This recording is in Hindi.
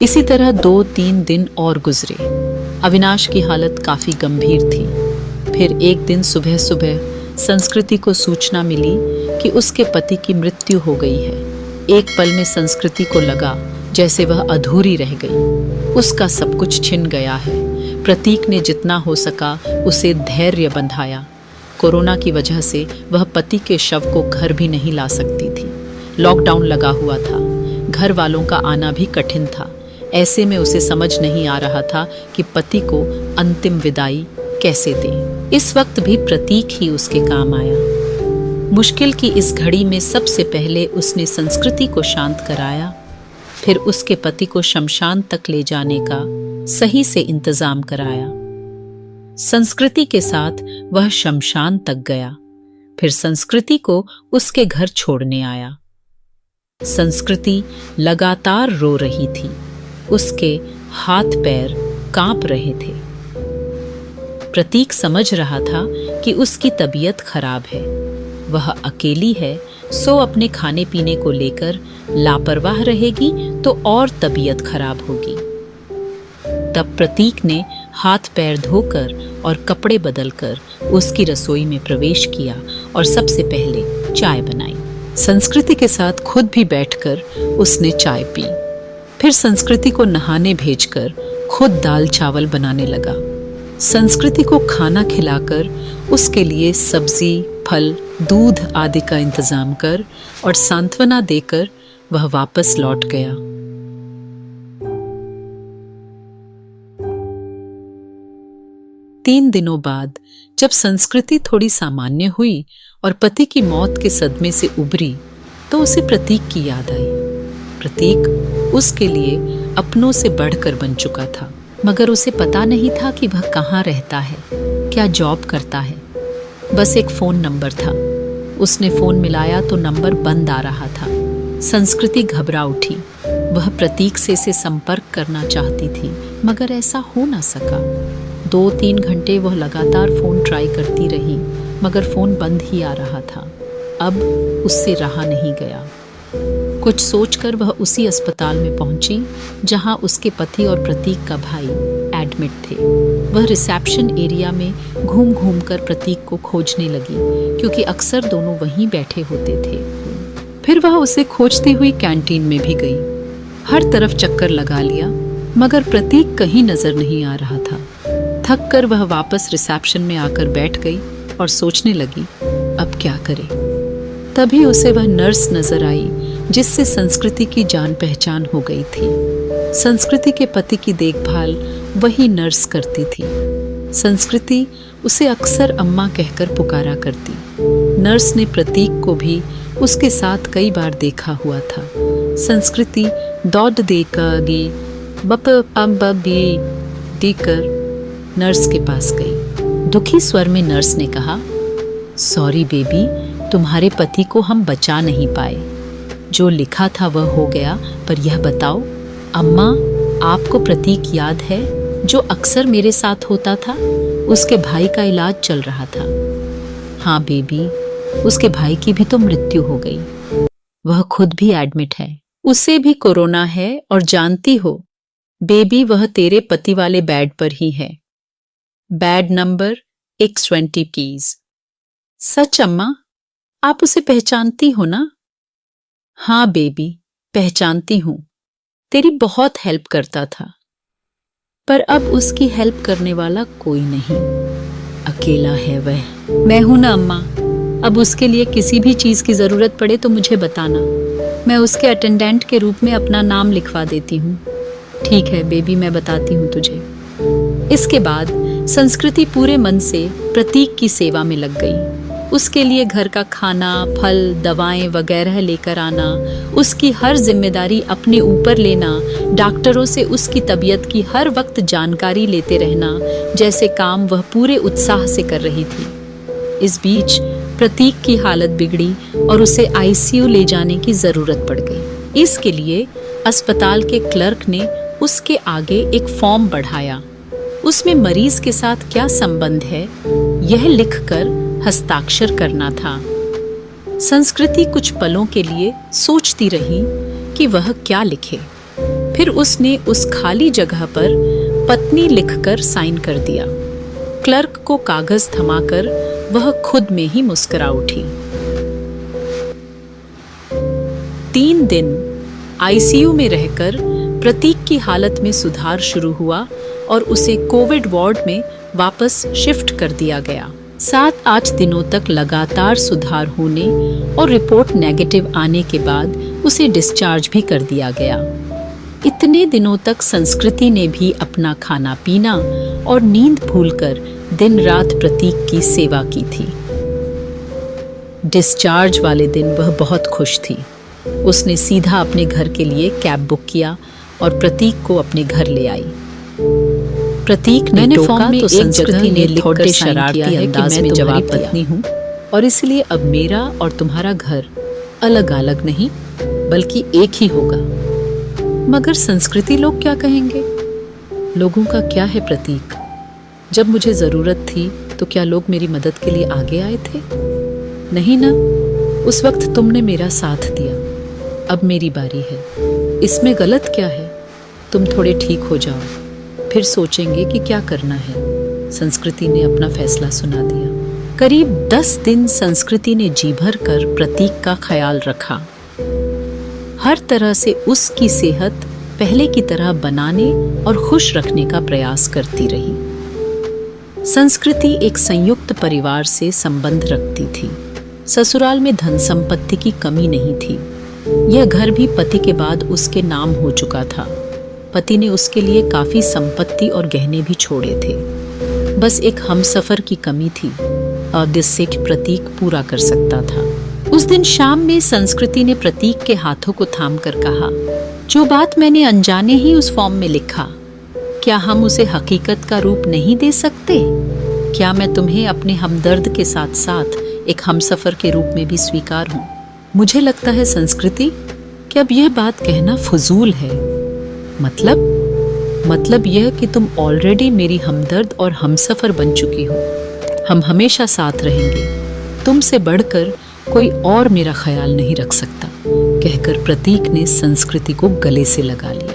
इसी तरह 2-3 दिन और गुजरे। अविनाश की हालत काफी गंभीर थी। फिर एक दिन सुबह सुबह संस्कृति को सूचना मिली कि उसके पति की मृत्यु हो गई है। एक पल में संस्कृति को लगा जैसे वह अधूरी रह गई। उसका सब कुछ छिन गया है। प्रतीक ने जितना हो सका उसे धैर्य बंधाया। कोरोना की वजह से वह पति के शव को घर भी नहीं ला सकती थी। लॉकडाउन लगा हुआ था। घर वालों का आना भी कठिन था। ऐसे में उसे समझ नहीं आ रहा था कि पति को अंतिम विदाई कैसे दें। इस वक्त भी प्रतीक ही उसके काम आया। मुश्किल की इस घड़ी में सबसे पहले उसने संस्कृति को शांत कराया, फिर उसके पति को शमशान तक ले जाने का सही से इंतजाम कराया। संस्कृति के साथ वह शमशान तक गया, फिर संस्कृति को उसके घर छोड़ने आया। संस्कृति लगातार रो रही थी। उसके हाथ पैर कांप रहे थे। प्रतीक समझ रहा था कि उसकी तबीयत खराब है। वह अकेली है, सो अपने खाने पीने को लेकर लापरवाह रहेगी तो और तबीयत खराब होगी। तब प्रतीक ने हाथ पैर धोकर और कपड़े बदलकर उसकी रसोई में प्रवेश किया और सबसे पहले चाय बनाई। संस्कृति के साथ खुद भी बैठकर उसने चाय पी। फिर संस्कृति को नहाने भेजकर खुद दाल चावल बनाने लगा। संस्कृति को खाना खिलाकर उसके लिए सब्जी, फल, दूध आदि का इंतजाम कर और सांत्वना देकर वह वापस लौट गया। तीन दिनों बाद जब संस्कृति थोड़ी सामान्य हुई और पति की मौत के सदमे से उबरी, तो उसे प्रतीक की याद आई। प्रतीक उसके लिए अपनों से बढ़कर बन चुका था, मगर उसे पता नहीं था कि वह कहाँ रहता है, क्या जॉब करता है। बस एक फोन नंबर था। उसने फोन मिलाया तो नंबर बंद आ रहा था। संस्कृति घबरा उठी। वह प्रतीक से संपर्क करना चाहती थी, मगर ऐसा हो ना सका। 2-3 घंटे वह लगातार फोन ट्राई करती रही, मगर फोन बंद ही आ रहा था। अब उससे रहा नहीं गया। कुछ सोचकर वह उसी अस्पताल में पहुंची जहां उसके पति और प्रतीक का भाई एडमिट थे। वह रिसेप्शन एरिया में घूम घूम कर प्रतीक को खोजने लगी, क्योंकि अक्सर दोनों वहीं बैठे होते थे। फिर वह उसे खोजती हुई कैंटीन में भी गई। हर तरफ चक्कर लगा लिया, मगर प्रतीक कहीं नजर नहीं आ रहा था। थक कर वह वापस रिसेप्शन में आकर बैठ गई और सोचने लगी, अब क्या करे। तभी उसे वह नर्स नजर आई जिससे संस्कृति की जान पहचान हो गई थी। संस्कृति के पति की देखभाल वही नर्स करती थी। संस्कृति उसे अक्सर अम्मा कहकर पुकारा करती। नर्स ने प्रतीक को भी उसके साथ कई बार देखा हुआ था। संस्कृति दौड़ देगी बप बी देकर नर्स के पास गई। दुखी स्वर में नर्स ने कहा, सॉरी बेबी, तुम्हारे पति को हम बचा नहीं पाए। जो लिखा था वह हो गया, पर यह बताओ, अम्मा आपको प्रतीक याद है जो अक्सर मेरे साथ होता था? उसके भाई का इलाज चल रहा था। हाँ बेबी, उसके भाई की भी तो मृत्यु हो गई। वह खुद भी एडमिट है। उसे भी कोरोना है और जानती हो बेबी, वह तेरे पति वाले बेड पर ही है। Bed number 120 please. सच अम्मा, आप उसे पहचानती हो ना? हाँ बेबी, पहचानती हूं। तेरी बहुत हेल्प करता था, पर अब उसकी हेल्प करने वाला कोई नहीं। अकेला है वह। मैं हूं ना अम्मा। अब उसके लिए किसी भी चीज की जरूरत पड़े तो मुझे बताना। मैं उसके अटेंडेंट के रूप में अपना नाम लिखवा देती हूँ। ठीक है बेबी, मैं बताती हूँ तुझे। इसके बाद संस्कृति पूरे मन से प्रतीक की सेवा में लग गई। उसके लिए घर का खाना, फल, दवाएं वगैरह लेकर आना, उसकी हर जिम्मेदारी अपने ऊपर लेना, डॉक्टरों से उसकी तबीयत की हर वक्त जानकारी लेते रहना जैसे काम वह पूरे उत्साह से कर रही थी। इस बीच प्रतीक की हालत बिगड़ी और उसे आईसीयू ले जाने की जरूरत पड़ गई। इसके लिए अस्पताल के क्लर्क ने उसके आगे एक फॉर्म बढ़ाया। उसमें मरीज के साथ क्या संबंध है यह लिखकर हस्ताक्षर करना था। संस्कृति कुछ पलों के लिए सोचती रही कि वह क्या लिखे। फिर उसने उस खाली जगह पर पत्नी लिखकर साइन कर दिया। क्लर्क को कागज थमाकर वह खुद में ही मुस्कुरा उठी। 3 दिन आईसीयू में रहकर प्रतीक की हालत में सुधार शुरू हुआ और उसे कोविड वार्ड में वापस शिफ्ट कर दिया गया। 7-8 दिनों तक लगातार सुधार होने और रिपोर्ट नेगेटिव आने के बाद उसे डिस्चार्ज भी कर दिया गया। इतने दिनों तक संस्कृति ने भी अपना खाना पीना और नींद भूलकर दिन रात प्रतीक की सेवा की थी। डिस्चार्ज वाले दिन वह बहुत खुश थी। उसने सीधा अपने घर के लिए कैब बुक किया और प्रतीक को अपने घर ले आई। प्रतीक ने टोका तो संस्कृति ने थोड़े शरारती अंदाज में जवाब पत्नी हूँ और इसलिए अब मेरा और तुम्हारा घर अलग अलग नहीं बल्कि एक ही होगा। मगर संस्कृति लोग क्या कहेंगे? लोगों का क्या है प्रतीक? जब मुझे जरूरत थी तो क्या लोग मेरी मदद के लिए आगे आए थे? नहीं ना। उस वक्त तुमने मेरा साथ दिया। अब मेरी बारी है। इसमें गलत क्या है? तुम थोड़े ठीक हो जाओ, फिर सोचेंगे कि क्या करना है। संस्कृति ने अपना फैसला सुना दिया। करीब 10 दिन संस्कृति ने जी भर कर प्रतीक का ख्याल रखा। हर तरह से उसकी सेहत पहले की तरह बनाने और खुश रखने का प्रयास करती रही। संस्कृति एक संयुक्त परिवार से संबंध रखती थी। ससुराल में धन संपत्ति की कमी नहीं थी। यह घर भी पति के बाद उसके नाम हो चुका था। पति ने उसके लिए काफी संपत्ति और गहने भी छोड़े थे। बस एक हमसफर की कमी थी और जिससे प्रतीक पूरा कर सकता था। उस दिन शाम में संस्कृति ने प्रतीक के हाथों को थामकर कहा, जो बात मैंने अनजाने ही उस फॉर्म में लिखा, क्या हम उसे हकीकत का रूप नहीं दे सकते? क्या मैं तुम्हें अपने हमदर्द के साथ साथ एक हमसफर के रूप में भी स्वीकार हूँ? मुझे लगता है संस्कृति कि अब यह बात कहना फजूल है। मतलब यह कि तुम ऑलरेडी मेरी हमदर्द और हमसफर बन चुकी हो। हम हमेशा साथ रहेंगे। तुमसे बढ़कर कोई और मेरा ख्याल नहीं रख सकता, कहकर प्रतीक ने संस्कृति को गले से लगा लिया।